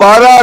12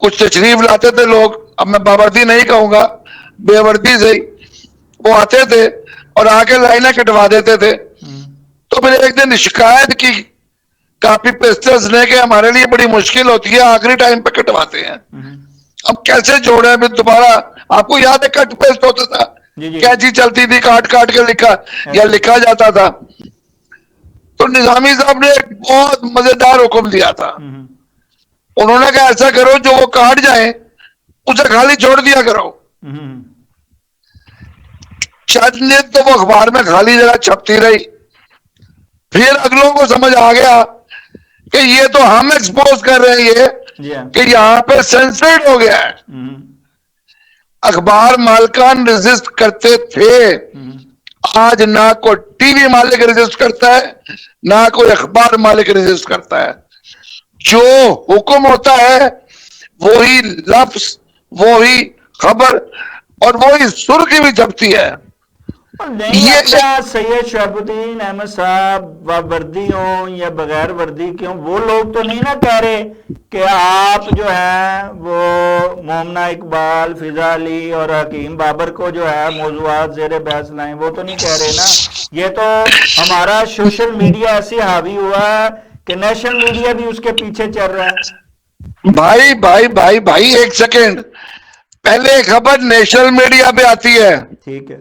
کچھ تشریف لاتے تھے لوگ، اب میں باوردی نہیں کہوں گا، بے وردی سے ہی وہ آتے تھے اور آ کے لائنیں کٹوا دیتے تھے. تو پھر ایک دن شکایت کی کاپی پیسٹرز نے کہ ہمارے لیے بڑی مشکل ہوتی ہے، آخری ٹائم پہ کٹواتے ہیں، اب کیسے جوڑے پھر دوبارہ. آپ کو یاد ہے کٹ پیسٹ ہوتا تھا، کینچی چلتی تھی، کاٹ کاٹ کے لکھا یا لکھا جاتا تھا. تو نظامی صاحب نے ایک بہت مزیدار حکم دیا تھا. انہوں نے کہا ایسا کرو جو وہ کاٹ جائیں اسے خالی چھوڑ دیا کرو. چند دن تو وہ اخبار میں خالی جگہ چھپتی رہی. پھر اگلوں کو سمجھ آ گیا کہ یہ تو ہم ایکسپوز کر رہے ہیں کہ یہاں پہ سینسرڈ ہو گیا ہے. اخبار مالکان ریزسٹ کرتے تھے، آج نہ کوئی ٹی وی مالک ریزسٹ کرتا ہے نہ کوئی اخبار مالک ریزسٹ کرتا ہے. جو حکم ہوتا ہے وہی لفظ، وہی خبر اور وہی سرخی بھی چھپتی ہے. نہیں اپنا سید شہاب الدین احمد صاحب وردی ہوں یا بغیر وردی کے ہوں، وہ لوگ تو نہیں نا کہہ رہے کہ آپ جو ہیں وہ مومنہ اقبال، فضا علی اور حکیم بابر کو جو ہے موضوعات زیر بحث لائیں، وہ تو نہیں کہہ رہے نا. یہ تو ہمارا سوشل میڈیا ایسی حاوی ہوا ہے کہ نیشنل میڈیا بھی اس کے پیچھے چل رہا ہے. بھائی بھائی بھائی بھائی ایک سیکنڈ، پہلے خبر نیشنل میڈیا پہ آتی ہے، ٹھیک ہے،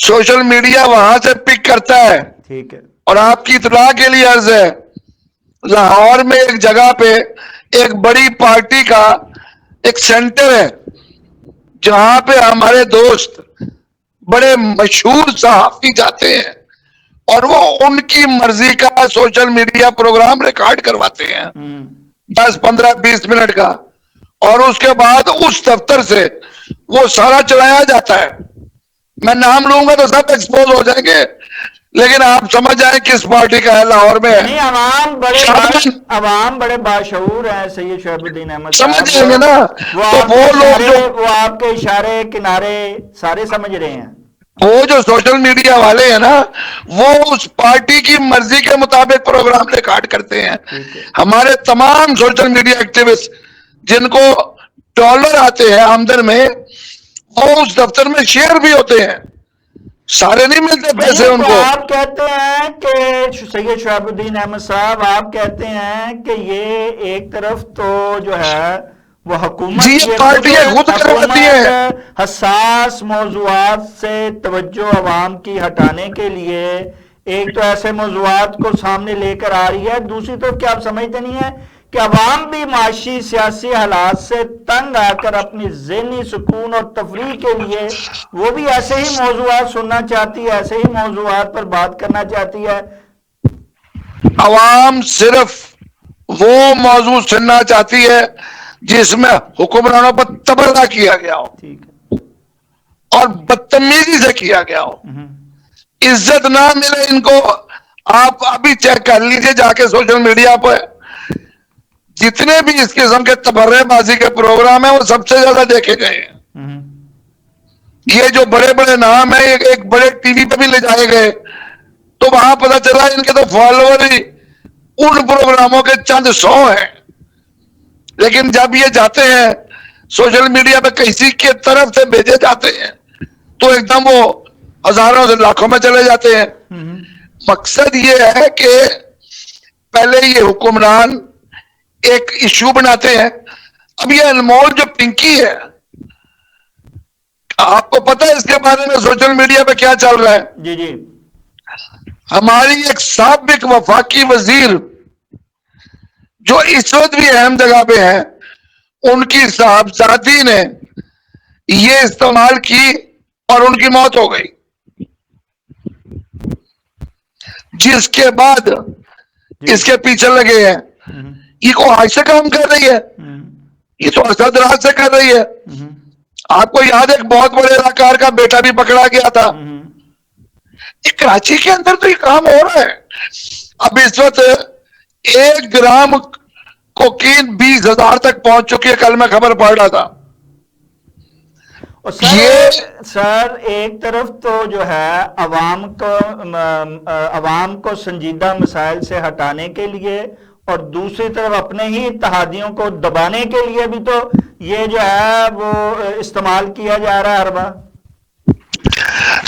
سوشل میڈیا وہاں سے پک کرتا ہے. ٹھیک ہے. اور آپ کی اطلاع کے لیے عرض ہے، لاہور میں ایک جگہ پہ ایک بڑی پارٹی کا ایک سینٹر ہے جہاں پہ ہمارے دوست بڑے مشہور صحافی جاتے ہیں اور وہ ان کی مرضی کا سوشل میڈیا پروگرام ریکارڈ کرواتے ہیں 10 15 20 منٹ کا، اور اس کے بعد اس دفتر سے وہ سارا چلایا جاتا ہے. میں نام لوں گا تو سب ایکسپوز ہو جائیں گے، لیکن آپ سمجھ جائیں کس پارٹی کا ہے لاہور میں. نہیں، عوام بڑے باشعور ہیں سید شہاب الدین احمد سمجھ صاحب، جائیں گے نا. تو وہ آپ کے اشارے کنارے سارے سمجھ رہے ہیں. وہ جو سوشل میڈیا والے ہیں نا وہ اس پارٹی کی مرضی کے مطابق پروگرام ریکارڈ کرتے ہیں. ہمارے تمام سوشل میڈیا ایکٹیوسٹ جن کو ڈالر آتے ہیں آمدن میں، وہ اس دفتر میں شیئر بھی ہوتے ہیں، سارے نہیں ملتے پیسے ان تو کو. آپ کہتے ہیں کہ سید شہاب الدین احمد صاحب، آپ کہتے ہیں کہ یہ ایک طرف تو جو ہے وہ حکومت یہ پارٹیاں خود کرواتی ہیں. حساس موضوعات سے توجہ عوام کی ہٹانے کے لیے ایک تو ایسے موضوعات کو سامنے لے کر آ رہی ہے، دوسری طرف کیا آپ سمجھتے نہیں ہیں کہ عوام بھی معاشی سیاسی حالات سے تنگ آ کر اپنی ذہنی سکون اور تفریح کے لیے وہ بھی ایسے ہی موضوعات سننا چاہتی ہے، ایسے ہی موضوعات پر بات کرنا چاہتی ہے؟ عوام صرف وہ موضوع سننا چاہتی ہے جس میں حکمرانوں پر تبرہ کیا گیا ہو اور بدتمیزی سے کیا گیا ہو، عزت نہ ملے ان کو. آپ ابھی چیک کر لیجئے جا کے سوشل میڈیا پہ جتنے بھی اس قسم کے تبرہ بازی کے پروگرام ہیں وہ سب سے زیادہ دیکھے گئے ہیں. یہ جو بڑے بڑے نام ہیں ایک بڑے ٹی وی پہ بھی لے جائے گئے تو وہاں پتہ چلا ان کے تو فالوور ہی ان پروگراموں کے چند 100 ہیں، لیکن جب یہ جاتے ہیں سوشل میڈیا پہ کسی کے طرف سے بھیجے جاتے ہیں تو ایک دم وہ ہزاروں سے لاکھوں میں چلے جاتے ہیں. مقصد یہ ہے کہ پہلے یہ حکمران ایک ایشو بناتے ہیں. اب یہ انمول جو پنکی ہے، آپ کو پتہ ہے اس کے بارے میں سوشل میڈیا پہ کیا چل رہا ہے؟ جی جی. ہماری ایک سابق وفاقی وزیر جو اس وقت بھی اہم جگہ پہ ہیں، ان کی صاحبزادی نے یہ استعمال کی اور ان کی موت ہو گئی، جس کے بعد اس کے پیچھے لگے ہیں. یہ کو آج سے کام کر رہی ہے، یہ تو اسد راج سے کر رہی ہے. آپ کو یاد ہے ایک بہت بڑے اداکار کا بیٹا بھی پکڑا گیا تھا. کراچی کے اندر تو یہ کام ہو رہا ہے. اب اس وقت 1 گرام کوکین 20,000 تک پہنچ چکی ہے، کل میں خبر پڑھ رہا تھا. سر ایک طرف تو جو ہے عوام کو سنجیدہ مسائل سے ہٹانے کے لیے اور دوسری طرف اپنے ہی اتحادیوں کو دبانے کے لیے بھی تو یہ جو ہے وہ استعمال کیا جا رہا ہے ہر بار.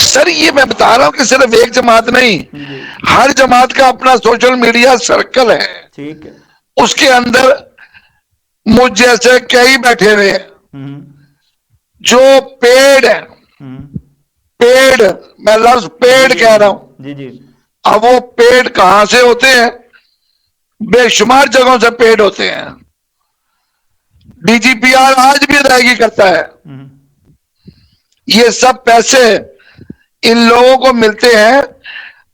سر یہ میں بتا رہا ہوں کہ صرف ایک جماعت نہیں، جی ہر جماعت کا اپنا سوشل میڈیا سرکل ہے، ٹھیک ہے. اس کے اندر مجھ جیسے کئی بیٹھے ہوئے ہیں ہم، جو پیڑ ہے، ہم، پیڑ، میں لفظ پیڑ جی کہہ رہا ہوں. جی جی اب وہ پیڑ کہاں سے ہوتے ہیں؟ بے شمار جگہوں سے پیڑ ہوتے ہیں. ڈی جی پی آر آج بھی ادائیگی کرتا ہے. ہم، یہ سب پیسے ان لوگوں کو ملتے ہیں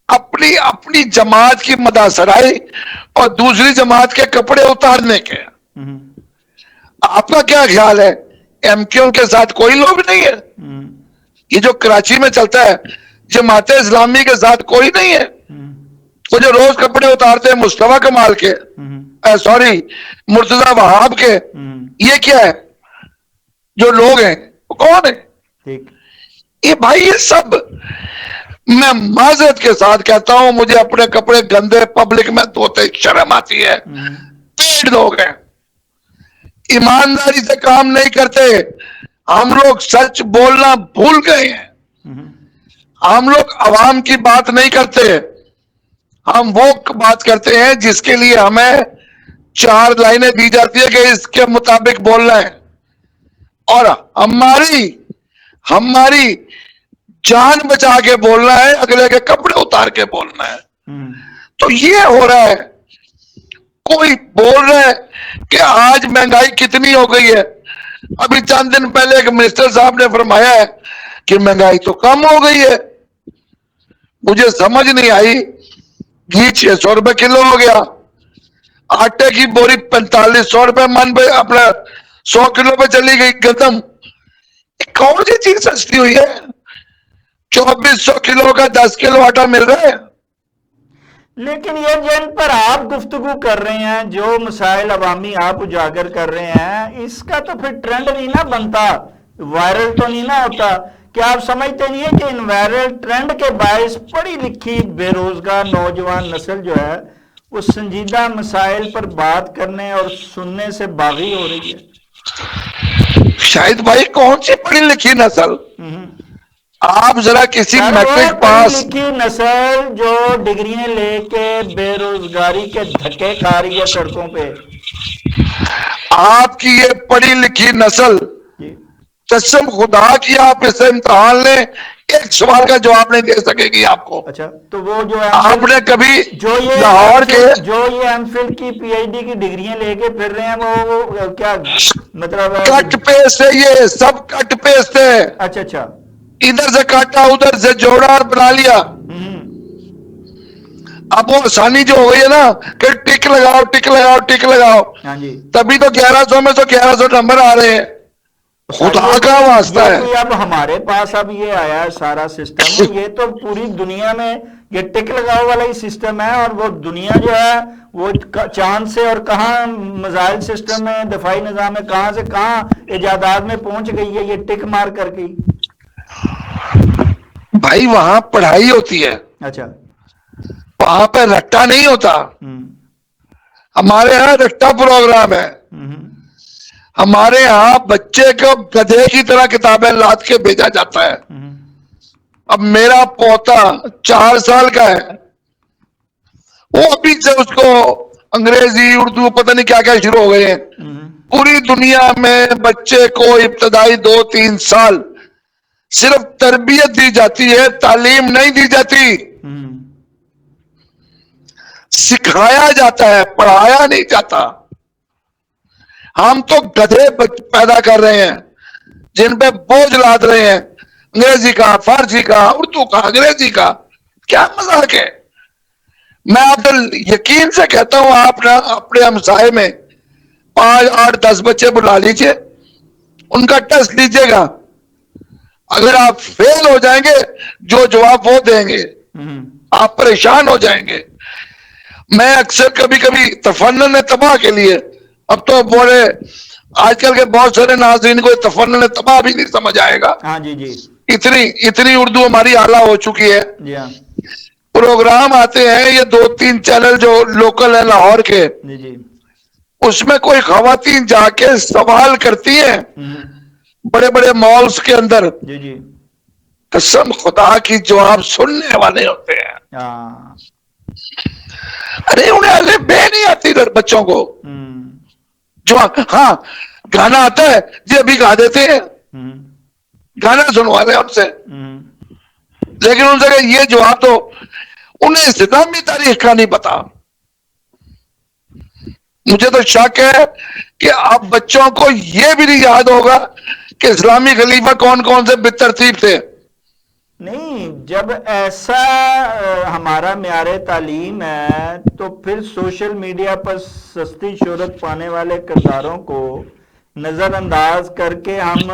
اپنی اپنی جماعت کی مدح سرائی اور دوسری جماعت کے کپڑے اتارنے کے. ہم، آپ کا کیا خیال ہے؟ ایم کیو کے ساتھ کوئی لوگ نہیں ہے؟ ہم، یہ جو کراچی میں چلتا ہے جماعت اسلامی کے ساتھ کوئی نہیں ہے؟ ہم، وہ جو روز کپڑے اتارتے ہیں مصطفیٰ کمال کے، ہم، سوری مرتضی وہاب کے، ہم، یہ کیا ہے؟ جو لوگ ہیں وہ کون ہے؟ ٹھیک. یہ بھائی یہ سب، میں معذرت کے ساتھ کہتا ہوں مجھے اپنے کپڑے گندے پبلک میں دھوتے شرم آتی ہے. ہم، پیڑ لوگ ہیں، ایمانداری سے کام نہیں کرتے. ہم لوگ سچ بولنا بھول گئے ہیں. ہم، ہم لوگ عوام کی بات نہیں کرتے، ہم وہ بات کرتے ہیں جس کے لیے ہمیں 4 لائنیں دی جاتی ہے کہ اس کے مطابق بولنا ہے، اور ہماری جان بچا کے بولنا ہے، اگلے کے کپڑے اتار کے بولنا ہے. ہم، تو یہ ہو رہا ہے. کوئی بول رہا ہے کہ آج مہنگائی کتنی ہو گئی ہے. ابھی چند دن پہلے ایک منسٹر صاحب نے فرمایا ہے کہ مہنگائی تو کم ہو گئی ہے. مجھے سمجھ نہیں آئی، گھی 600 روپے کلو ہو گیا، آٹے کی بوری 4500 روپے من پہ، اپنا 100 کلو پہ چلی گئی گندم. کون سی چیز سستی ہوئی ہے؟ 2400 کلو کا 10 کلو آٹا مل رہا ہے. لیکن یہ جن پر آپ گفتگو کر رہے ہیں، جو مسائل عوامی آپ اجاگر کر رہے ہیں، اس کا تو پھر ٹرینڈ نہیں نہ بنتا، وائرل تو نہیں نہ ہوتا. کیا آپ سمجھتے نہیں ہیں کہ ان وائرل ٹرینڈ کے باعث پڑھی لکھی بے روزگار نوجوان نسل جو ہے وہ سنجیدہ مسائل پر بات کرنے اور سننے سے باغی ہو رہی ہے؟ شاید بھائی کون سی پڑھی لکھی نسل؟ ہم، آپ ذرا کسی سر وہ میٹرک پڑھی پاس، لکھی نسل جو ڈگریاں لے کے بے روزگاری کے دھکے کھا رہی ہے سڑکوں پہ. آپ کی یہ پڑھی لکھی نسل، جی قسم خدا کی آپ اس سے امتحان لیں، ایک سوال کا جواب نہیں دے سکے گی آپ کو. اچھا، تو وہ جو آپ نے کبھی جو لاہور کے یہ ایم فل کی پی ایچ ڈی کی ڈگریاں لے کے پھر رہے ہیں، وہ کیا مطلب ہے؟ کٹ پیسٹ ہے، یہ سب کٹ پیسٹ ہے. اچھا اچھا. ادھر سے کاٹا ادھر سے جوڑا اور بنا لیا. ہم، اب وہ آسانی جو ہو گئی ہے نا کہ ٹک لگاؤ ٹک لگاؤ ٹک لگاؤ، ہاں جی. تبھی تو 1100 میں تو 1100 نمبر آ رہے ہیں. سر خدا کا واسطہ یہ ہے. کوئی اب ہمارے پاس اب یہ آیا ہے سارا سسٹم، یہ تو پوری دنیا میں یہ ٹک لگاؤ والا ہی سسٹم ہے. اور وہ دنیا جو ہے وہ چاند سے اور کہاں میزائل سسٹم میں، دفاعی نظام میں کہاں سے کہاں ایجادات میں پہنچ گئی ہے یہ ٹک مار کر کے. بھائی وہاں پڑھائی ہوتی ہے، اچھا. وہاں پہ رٹا نہیں ہوتا. ہم، ہمارے یہاں رٹا پروگرام ہے. ہم، ہمارے ہاں بچے کو گدھے کی طرح کتابیں لاد کے بھیجا جاتا ہے. ہم، اب میرا پوتا 4 سال کا ہے، وہ ابھی سے اس کو انگریزی اردو پتہ نہیں کیا کیا شروع ہو گئے ہیں. ہم، پوری دنیا میں بچے کو ابتدائی 2-3 سال صرف تربیت دی جاتی ہے، تعلیم نہیں دی جاتی. ہم. سکھایا جاتا ہے، پڑھایا نہیں جاتا. ہم تو گدھے پیدا کر رہے ہیں جن پہ بوجھ لاد رہے ہیں، انگریزی کا، فارسی کا، اردو کا، انگریزی کا. کیا مذاق ہے؟ میں آپ یقین سے کہتا ہوں، آپ نا اپنے ہمسائے میں 5, 8, 10 بچے بلا لیجئے، ان کا ٹیسٹ لیجئے گا. اگر آپ فیل ہو جائیں گے جو جواب وہ دیں گے آپ پریشان ہو جائیں گے. میں اکثر کبھی کبھی تفنن تباہ کے لیے، اب تو بولے آج کل کے بہت سارے ناظرین کو تفنن تباہ بھی نہیں سمجھ آئے گا، ہاں جی جی اتنی اردو ہماری اعلیٰ ہو چکی ہے. جی ہاں. پروگرام آتے ہیں یہ 2-3 چینل جو لوکل ہیں لاہور کے, جی جی اس میں کوئی خواتین جا کے سوال کرتی ہیں بڑے بڑے مالز کے اندر, جی جی قسم خدا کی جواب سننے والے ہوتے ہیں. ہاں ارے انہیں الف بے نہیں آتی بچوں کو, جو ہاں گانا آتا ہے جی ابھی گا دیتے ہیں, گانا سنوا لیں ان سے, لیکن ان سے کہ یہ جواب تو انہیں اسلامی تاریخ کا نہیں پتا. مجھے تو شک ہے کہ اب بچوں کو یہ بھی نہیں یاد ہوگا کہ اسلامی خلیفہ کون کون سے بالترتیب تھے. نہیں, جب ایسا ہمارا معیار تعلیم ہے تو پھر سوشل میڈیا پر سستی شہرت پانے والے کرداروں کو نظر انداز کر کے ہم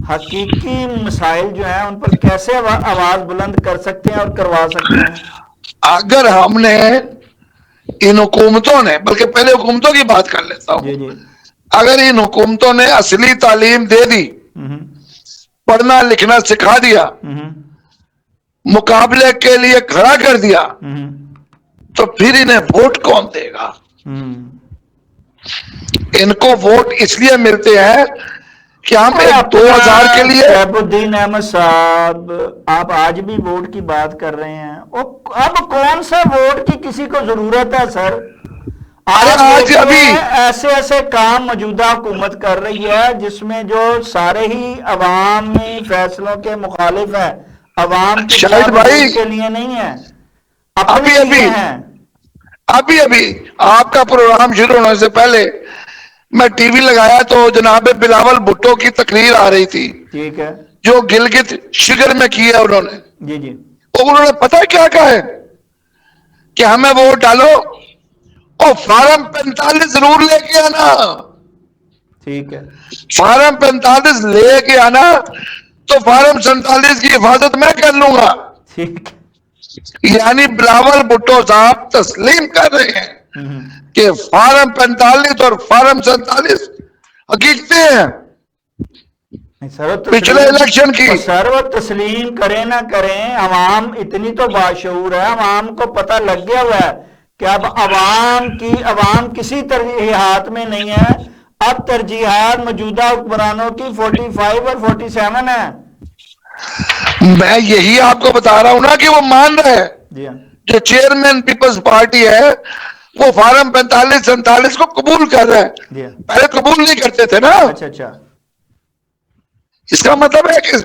حقیقی مسائل جو ہیں ان پر کیسے آواز بلند کر سکتے ہیں اور کروا سکتے ہیں؟ اگر ہم نے ان حکومتوں نے, بلکہ پہلے حکومتوں کی بات کر لیتا ہوں, جی جی اگر ان حکومتوں نے اصلی تعلیم دے دی, پڑھنا لکھنا سکھا دیا, مقابلے کے لیے کھڑا کر دیا, تو پھر انہیں ووٹ کون دے گا؟ ان کو ووٹ اس لیے ملتے ہیں کہ ہم ایک 2000 کے لیے. شہاب الدین احمد صاحب, آپ آج بھی ووٹ کی بات کر رہے ہیں, اب کون سا ووٹ کی کسی کو ضرورت ہے سر؟ آج ابھی ایسے ایسے کام موجودہ حکومت کر رہی ہے جس میں جو سارے ہی عوامی فیصلوں کے مخالف ہیں, عوام کے شاہد بھائی کے لیے نہیں ہے, ابھی آپ کا پروگرام شروع ہونے سے پہلے میں ٹی وی لگایا تو جناب بلاول بھٹو کی تقریر آ رہی تھی, ٹھیک ہے, جو گلگت شگر میں کی ہے انہوں نے. جی جی انہوں نے پتہ کیا کہا ہے کہ ہمیں ووٹ ڈالو اور فارم 45 ضرور لے کے آنا. ٹھیک ہے, فارم 45 لے کے آنا تو فارم 47 کی حفاظت میں کر لوں گا. ٹھیک, یعنی بلاول بھٹو صاحب تسلیم کر رہے ہیں کہ فارم 45 اور فارم 47 حقیقتیں ہیں پچھلے الیکشن کی. سر وہ تسلیم کریں نہ کریں, عوام اتنی تو باشعور ہے, عوام کو پتہ لگ گیا ہوا ہے کہ اب عوام کسی ترجیحات میں نہیں ہے, اب ترجیحات موجودہ حکمرانوں کی 45 اور 47 ہے. میں یہی آپ کو بتا رہا ہوں نا کہ وہ مان رہے ہیں. جی ہاں, جو چیئرمین پیپلز پارٹی ہے وہ فارم 45 47 کو قبول کر رہے ہیں, جی ہاں, پہلے قبول نہیں کرتے تھے نا. اچھا اچھا, اس کا مطلب ہے کہ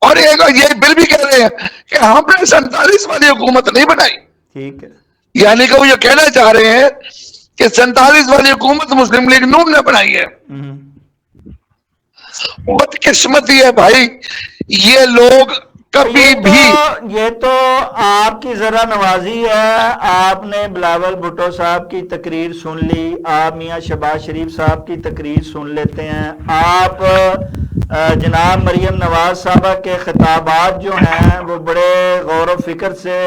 اور یہ بل بھی کہہ رہے ہیں کہ ہم نے 47 والی حکومت نہیں بنائی. ٹھیک ہے, یعنی کہ وہ یہ کہنا چاہ رہے ہیں کہ 47 والی حکومت مسلم لیگ نون نے بنائی ہے. بدقسمتی ہے بھائی, یہ لوگ کبھی بھی. یہ تو آپ کی ذرا نوازی ہے, آپ نے بلاول بھٹو صاحب کی تقریر سن لی, آپ میاں شہباز شریف صاحب کی تقریر سن لیتے ہیں, آپ جناب مریم نواز صاحبہ کے خطابات جو ہیں وہ بڑے غور و فکر سے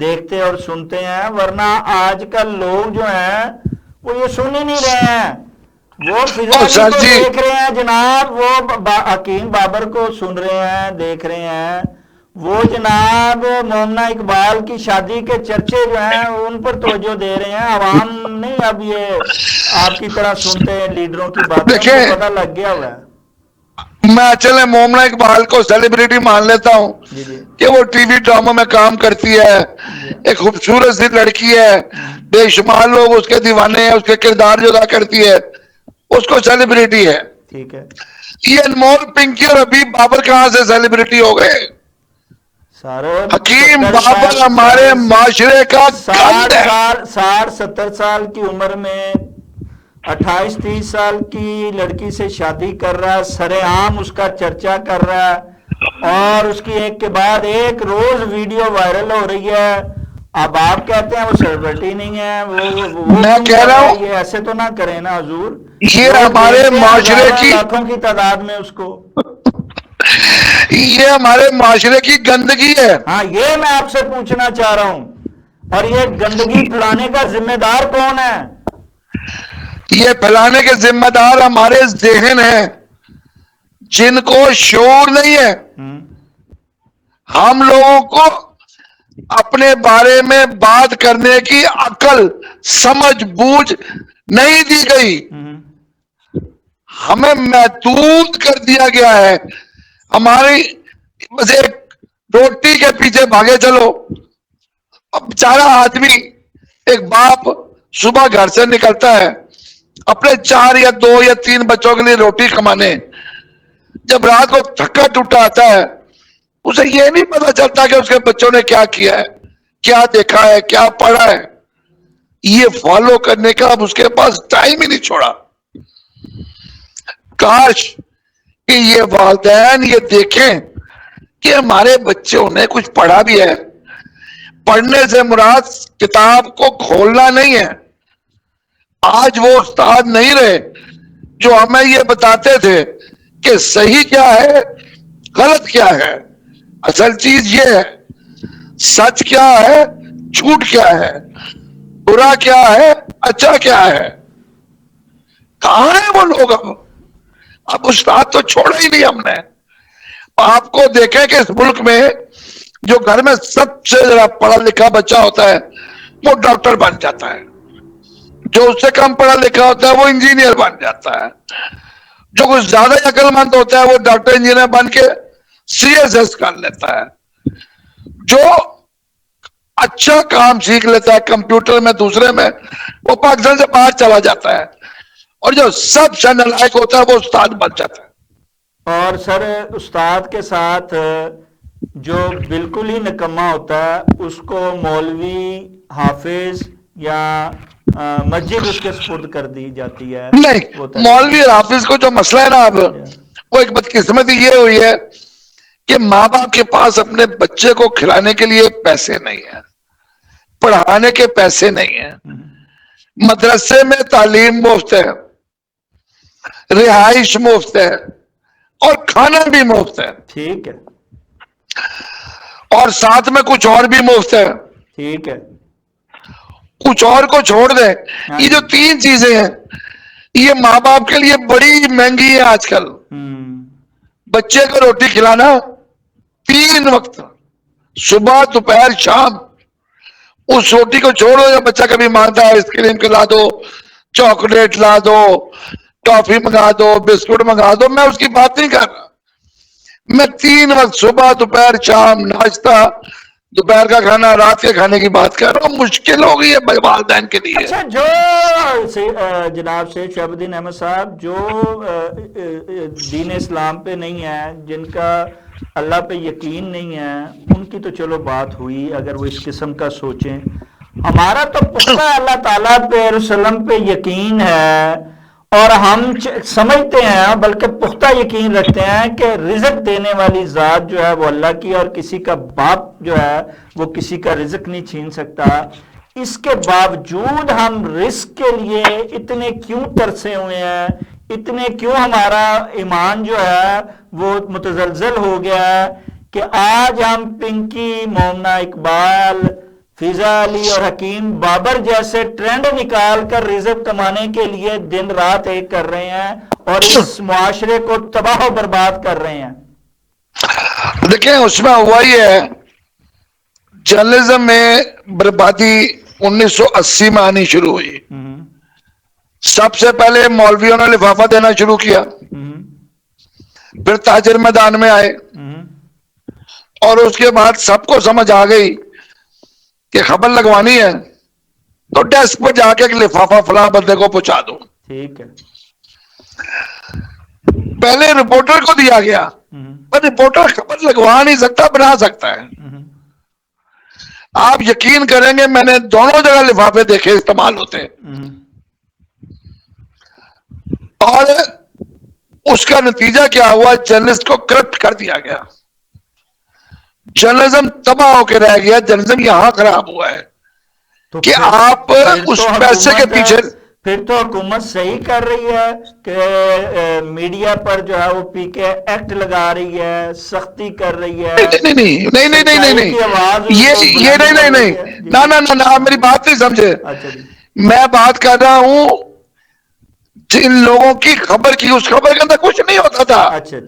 دیکھتے اور سنتے ہیں, ورنہ آج کل لوگ جو ہیں وہ یہ سن ہی نہیں رہے ہیں, وہ فضا کو دیکھ رہے ہیں جناب, وہ حکیم بابر کو سن رہے ہیں, دیکھ رہے ہیں, وہ جناب مومنہ اقبال کی شادی کے چرچے جو ہیں ان پر توجہ دے رہے ہیں. عوام نہیں اب یہ آپ کی طرح سنتے ہیں لیڈروں کی باتیں, ان کو پتہ لگ گیا ہوا ہے. میں چلے مومنہ اقبال کو سیلیبریٹی مان لیتا ہوں کہ وہ ٹی وی ڈراموں میں کام کرتی ہے, ایک خوبصورت سی لڑکی ہے, بے شمار لوگ اس کے دیوانے ہیں, اس کے کردار جو ادا کرتی ہے اس کو سیلیبریٹی ہے. ٹھیک ہے, یہ انمول پنکی اور حبیب بابر کہاں سے سیلیبریٹی ہو گئے؟ حکیم بابر ہمارے معاشرے کا گند ہے. 60-70 سال کی عمر میں 28-30 سال کی لڑکی سے شادی کر رہا ہے, سر عام اس کا چرچا کر رہا ہے, اور اس کی ایک کے بعد ایک روز ویڈیو وائرل ہو رہی ہے. اب آپ کہتے ہیں وہ سیلیبریٹی نہیں ہے, میں کہہ رہا ہوں یہ ایسے تو نہ کریں نا حضور, یہ ہمارے معاشرے کی لاکھوں کی تعداد میں اس کو, یہ ہمارے معاشرے کی گندگی ہے. ہاں, یہ میں آپ سے پوچھنا چاہ رہا ہوں, اور یہ گندگی پھیلانے کا ذمہ دار کون ہے؟ یہ پھیلانے کے ذمہ دار ہمارے ذہن ہیں جن کو شعور نہیں ہے. ہم لوگوں کو اپنے بارے میں بات کرنے کی عقل سمجھ بوجھ نہیں دی گئی. ہمیں محدود کر دیا گیا ہے. ہماری بس ایک روٹی کے پیچھے بھاگے چلو. اب بیچارہ آدمی ایک باپ صبح گھر سے نکلتا ہے اپنے 4 یا 2 یا 3 بچوں کے لیے روٹی کمانے. جب رات کو تھکا ٹوٹا آتا ہے اسے یہ نہیں پتا چلتا کہ اس کے بچوں نے کیا کیا ہے, کیا دیکھا ہے, کیا پڑھا ہے. یہ فالو کرنے کا اب اس کے پاس ٹائم ہی نہیں چھوڑا. کاش کہ یہ والدین یہ دیکھیں کہ ہمارے بچوں نے کچھ پڑھا بھی ہے. پڑھنے سے مراد کتاب کو کھولنا نہیں ہے. آج وہ استاد نہیں رہے جو ہمیں یہ بتاتے تھے کہ صحیح کیا ہے غلط کیا ہے. اصل چیز یہ ہے سچ کیا ہے جھوٹ کیا ہے, برا کیا ہے اچھا کیا ہے. کہاں ہیں وہ لوگ؟ اب استاد تو چھوڑا ہی نہیں ہم نے. آپ کو دیکھیں کہ اس ملک میں جو گھر میں سب سے زیادہ پڑھا لکھا بچہ ہوتا ہے وہ ڈاکٹر بن جاتا ہے, جو اس سے کم پڑھا لکھا ہوتا ہے وہ انجینئر بن جاتا ہے, جو کچھ زیادہ عقل مند ہوتا ہے وہ ڈاکٹر انجینئر بن کے CSS کر لیتا ہے, جو اچھا کام سیکھ لیتا ہے کمپیوٹر میں دوسرے میں وہ پاکستان سے باہر چلا جاتا ہے, اور جو سب سے نالائق ہوتا ہے وہ استاد بن جاتا ہے. اور سر استاد کے ساتھ جو بالکل ہی نکما ہوتا ہے اس کو مولوی حافظ یا مسجد اس کے سپرد کر دی جاتی ہے. نہیں, مولوی اور حافظ کو جو مسئلہ ہے نا اب وہ ایک بدقسمتی یہ ہوئی ہے کہ ماں باپ کے پاس اپنے بچے کو کھلانے کے لیے پیسے نہیں ہیں, پڑھانے کے پیسے نہیں ہیں. مدرسے میں تعلیم مفت ہے, رہائش مفت ہے اور کھانا بھی مفت ہے. ٹھیک ہے. اور ساتھ میں کچھ اور بھی مفت ہے. ٹھیک ہے. کچھ اور کو چھوڑ دیں, یہ جو 3 چیزیں ہیں یہ ماں باپ کے لیے بڑی مہنگی ہے آج کل. بچے کو روٹی کھلانا 3 وقت صبح دوپہر شام. اس روٹی کو چھوڑو یا بچہ کبھی مانگتا ہے آئس کریم کھلا دو, چاکلیٹ لا دو, ٹافی منگا دو, بسکٹ منگا دو, میں اس کی بات نہیں کر رہا. میں 3 وقت صبح دوپہر شام ناشتہ, دوپہر کا کھانا, رات کے کھانے کی بات کر رہا ہوں. مشکل ہو گئی ہے والدین کے لیے. اچھا, جو جناب سے شہاب الدین احمد صاحب جو دین اسلام پہ نہیں ہے, جن کا اللہ پہ یقین نہیں ہے, ان کی تو چلو بات ہوئی اگر وہ اس قسم کا سوچیں. ہمارا تو پختہ اللہ تعالیٰ پہ رسولم پہ یقین ہے اور ہم سمجھتے ہیں بلکہ پختہ یقین رکھتے ہیں کہ رزق دینے والی ذات جو ہے وہ اللہ کی, اور کسی کا باپ جو ہے وہ کسی کا رزق نہیں چھین سکتا. اس کے باوجود ہم رزق کے لیے اتنے کیوں ترسے ہوئے ہیں, اتنے کیوں ہمارا ایمان جو ہے وہ متزلزل ہو گیا ہے کہ آج ہم پنکی, مومنہ اقبال, فضا علی اور حکیم بابر جیسے ٹرینڈ نکال کر رزق کمانے کے لیے دن رات ایک کر رہے ہیں اور اس معاشرے کو تباہ و برباد کر رہے ہیں. دیکھیں اس میں ہوا ہی ہے, جرنلزم میں بربادی 1980 میں آنی شروع ہوئی. سب سے پہلے مولویوں نے لفافہ دینا شروع کیا, پھر تاجر میدان میں آئے, اور اس کے بعد سب کو سمجھ آ گئی کہ خبر لگوانی ہے تو ڈیسک پہ جا کے ایک لفافہ فلاں بندے کو پہنچا دو. ٹھیک ہے. پہلے رپورٹر کو دیا گیا, پر رپورٹر خبر لگوا نہیں سکتا, بنا سکتا ہے. آپ یقین کریں گے میں نے دونوں جگہ لفافے دیکھے استعمال ہوتے, اور اس کا نتیجہ کیا ہوا, جرنلسٹ کو کرپٹ کر دیا گیا. جرنلزم تباہ ہو کے رہ گیا. جرنلزم یہاں خراب ہوا ہے کہ آپ اس پیسے کے پیچھے. پھر تو حکومت صحیح کر رہی ہے کہ میڈیا پر جو ہے وہ PK ایکٹ لگا رہی ہے, سختی کر رہی ہے. نہیں, یہ نہیں, آپ میری بات نہیں سمجھے. میں بات کر رہا ہوں جن لوگوں کی خبر کی, اس خبر کے اندر کچھ نہیں ہوتا تھا. اچھا,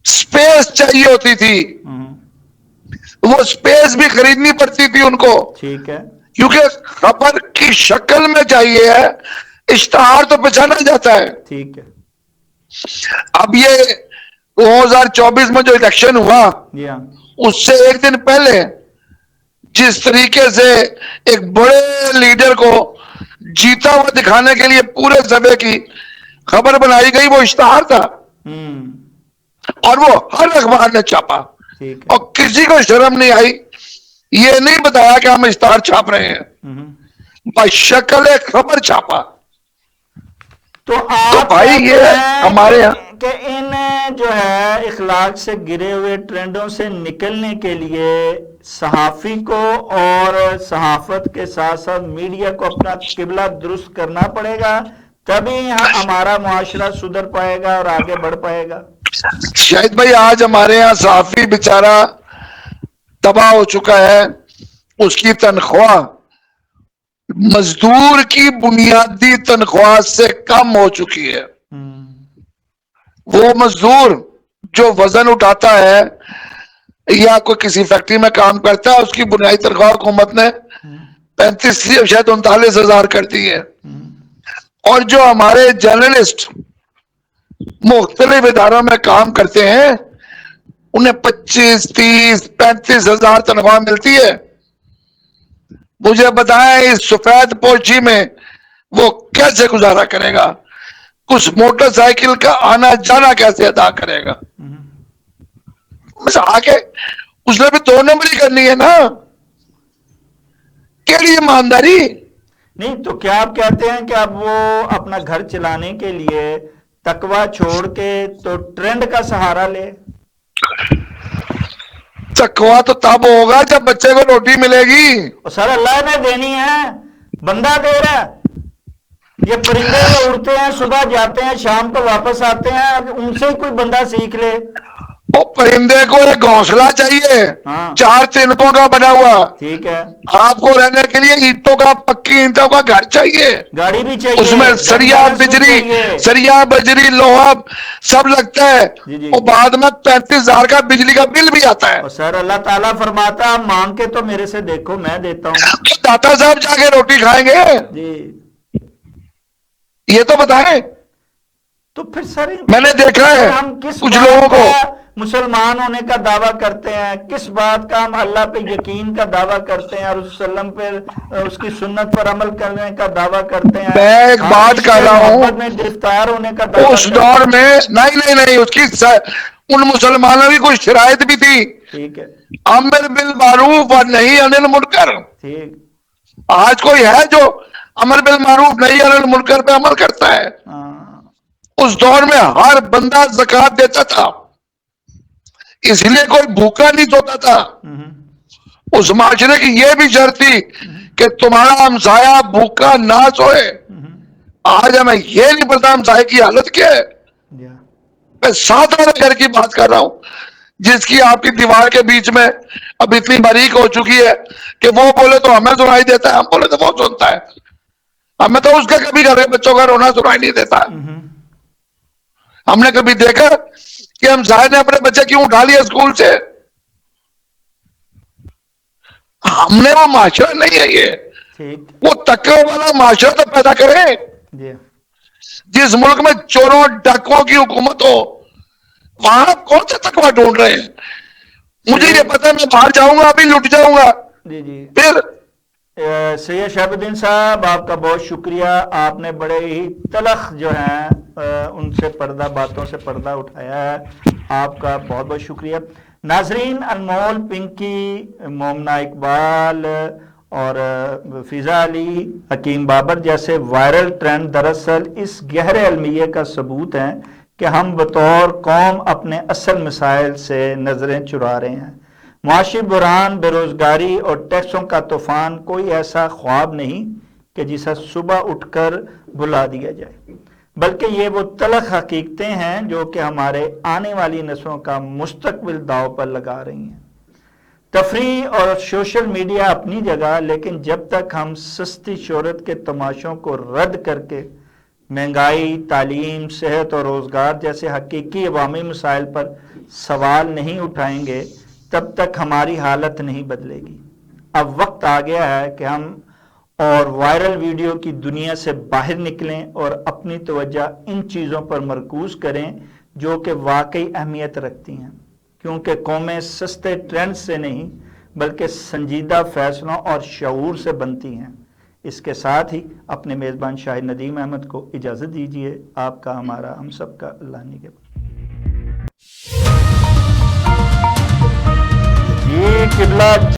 سپیس چاہیے ہوتی تھی, وہ سپیس بھی خریدنی پڑتی تھی ان کو، ٹھیک ہے، کیونکہ خبر کی شکل میں چاہیے ہے، اشتہار تو پہچانا جاتا ہے۔ ٹھیک ہے، اب یہ 2024 میں جو الیکشن ہوا، جی ہاں، اس سے ایک دن پہلے جس طریقے سے ایک بڑے لیڈر کو جیتا ہوا دکھانے کے لیے پورے صوبے کی خبر بنائی گئی، وہ اشتہار تھا، اور وہ ہر اخبار نے چھاپا، ٹھیک ہے، اور کسی کو شرم نہیں آئی، یہ نہیں بتایا کہ ہم اشتہار چھاپ رہے ہیں، بشکل خبر چھاپا۔ تو تو آپ بھائی کہتے یہ ہیں ہمارے یہاں کہ ان جو ہے اخلاق سے گرے ہوئے ٹرینڈوں سے نکلنے کے لیے صحافی کو اور صحافت کے ساتھ ساتھ میڈیا کو اپنا قبلہ درست کرنا پڑے گا، تبھی ہمارا معاشرہ سدھر پائے گا اور آگے بڑھ پائے گا۔ شاہد بھائی آج ہمارے یہاں صحافی بیچارہ تباہ ہو چکا ہے، اس کی تنخواہ مزدور کی بنیادی تنخواہ سے کم ہو چکی ہے۔ وہ مزدور جو وزن اٹھاتا ہے یا کوئی کسی فیکٹری میں کام کرتا ہے، اس کی بنیادی تنخواہ حکومت نے 35 شاید 39,000 کر دی ہے، اور جو ہمارے جرنلسٹ مختلف اداروں میں کام کرتے ہیں انہیں 25 30 35,000 تنخواہ ملتی ہے۔ مجھے بتائیں اس سفید پوشی میں وہ کیسے گزارا کرے گا؟ کچھ موٹر سائیکل کا آنا جانا کیسے ادا کرے گا؟ بس آگے اس نے بھی 2 نمبری کرنی ہے نا، کیڑی ایمانداری؟ نہیں تو کیا آپ کہتے ہیں کہ اب وہ اپنا گھر چلانے کے لیے تقوی چھوڑ کے تو ٹرینڈ کا سہارا لے؟ تقویٰ تو تب ہوگا جب بچے کو روٹی ملے گی۔ اور سر اللہ نے دینی ہے، بندہ دے رہا ہے، یہ پرندے جو اڑتے ہیں صبح جاتے ہیں شام کو واپس آتے ہیں، ان سے کوئی بندہ سیکھ لے۔ وہ پرندے کو ایک گھونسلہ چاہیے، ہاں 4 تنکوں کا بنا ہوا، ٹھیک ہے، آپ کو رہنے کے لیے اینٹوں کا، پکی اینٹوں کا گھر چاہیے، گاڑی بھی چاہیے، اس میں سریا ڈنگل بھی بجری، چاہیے۔ سریا بجری لوہا سب لگتا ہے، جی جی، اور بعد میں 35,000 کا بجلی کا بل بھی آتا ہے۔ اور سر اللہ تعالیٰ فرماتا ہے مانگ کے تو میرے سے دیکھو میں دیتا ہوں۔ داتا صاحب جا کے روٹی کھائیں گے؟ جی یہ تو بتائیں۔ تو پھر سر میں نے دیکھا ہے ہم کس کچھ بات لوگوں کو، کا مسلمان ہونے کا دعویٰ کرتے ہیں، کس بات کا ہم اللہ پہ یقین کا دعویٰ کرتے ہیں اور اس وسلم پہ اس کی سنت پر عمل کرنے کا دعویٰ کرتے ہیں، میں ایک ہم بات عشق کر رہا ہوں، محبت میں گرفتار ہونے کا دعویٰ اس کرتے دور ہیں۔ میں نہیں اس کی ان مسلمانوں کی کچھ شرائط بھی تھی، ٹھیک ہے، امر بالمعروف اور نہیں انل المنکر۔ ٹھیک، آج کوئی ہے جو امر بالمعروف نہیں انل المنکر پہ عمل کرتا ہے؟ ہاں، اس دور میں ہر بندہ زکوٰۃ دیتا تھا، اس لیے کوئی بھوکا نہیں سوتا تھا۔ اس معاشرے کی یہ بھی شرط تھی کہ تمہارا ہمسایہ بھوکا نہ سوئے۔ آج ہمیں یہ نہیں پتا ہمسایہ کی حالت کیا ہے۔ میں 7 والے گھر کی بات کر رہا ہوں جس کی آپ کی دیوار کے بیچ میں اب اتنی باریک ہو چکی ہے کہ وہ بولے تو ہمیں سنائی دیتا ہے، ہم بولے تو وہ سنتا ہے۔ ہمیں تو اس کے کبھی گھر بچوں کا رونا سنائی نہیں دیتا۔ ہم نے کبھی دیکھا کہ ہم ہمسایہ نے اپنے بچے کیوں اٹھا لیا اسکول سے؟ ہم نے وہ معاشرہ نہیں ہے، یہ وہ تقوی والا معاشرہ تو پیدا کرے۔ جس ملک میں چوروں ڈاکوؤں کی حکومت ہو وہاں کون سا تقوی ڈھونڈ رہے ہیں؟ مجھے یہ پتا ہے میں باہر جاؤں گا ابھی لٹ جاؤں گا۔ جی جی، پھر سید شہاب الدین صاحب آپ کا بہت شکریہ، آپ نے بڑے ہی تلخ جو ہیں ان سے پردہ، باتوں سے پردہ اٹھایا ہے، آپ کا بہت بہت شکریہ۔ ناظرین، انمول پنکی، مومنہ اقبال اور فضا علی، حکیم بابر جیسے وائرل ٹرینڈ دراصل اس گہرے المیہ کا ثبوت ہیں کہ ہم بطور قوم اپنے اصل مسائل سے نظریں چرا رہے ہیں۔ معاشی بحران، بے روزگاری اور ٹیکسوں کا طوفان کوئی ایسا خواب نہیں کہ جسے صبح اٹھ کر بھلا دیا جائے، بلکہ یہ وہ تلخ حقیقتیں ہیں جو کہ ہمارے آنے والی نسلوں کا مستقبل داؤ پر لگا رہی ہیں۔ تفریح اور سوشل میڈیا اپنی جگہ، لیکن جب تک ہم سستی شہرت کے تماشوں کو رد کر کے مہنگائی، تعلیم، صحت اور روزگار جیسے حقیقی عوامی مسائل پر سوال نہیں اٹھائیں گے، تب تک ہماری حالت نہیں بدلے گی۔ اب وقت آ گیا ہے کہ ہم اور وائرل ویڈیو کی دنیا سے باہر نکلیں اور اپنی توجہ ان چیزوں پر مرکوز کریں جو کہ واقعی اہمیت رکھتی ہیں، کیونکہ قومیں سستے ٹرینڈ سے نہیں بلکہ سنجیدہ فیصلوں اور شعور سے بنتی ہیں۔ اس کے ساتھ ہی اپنے میزبان شاہد ندیم احمد کو اجازت دیجیے۔ آپ کا، ہمارا، ہم سب کا اللہ نگہبان۔ یہ قبلہ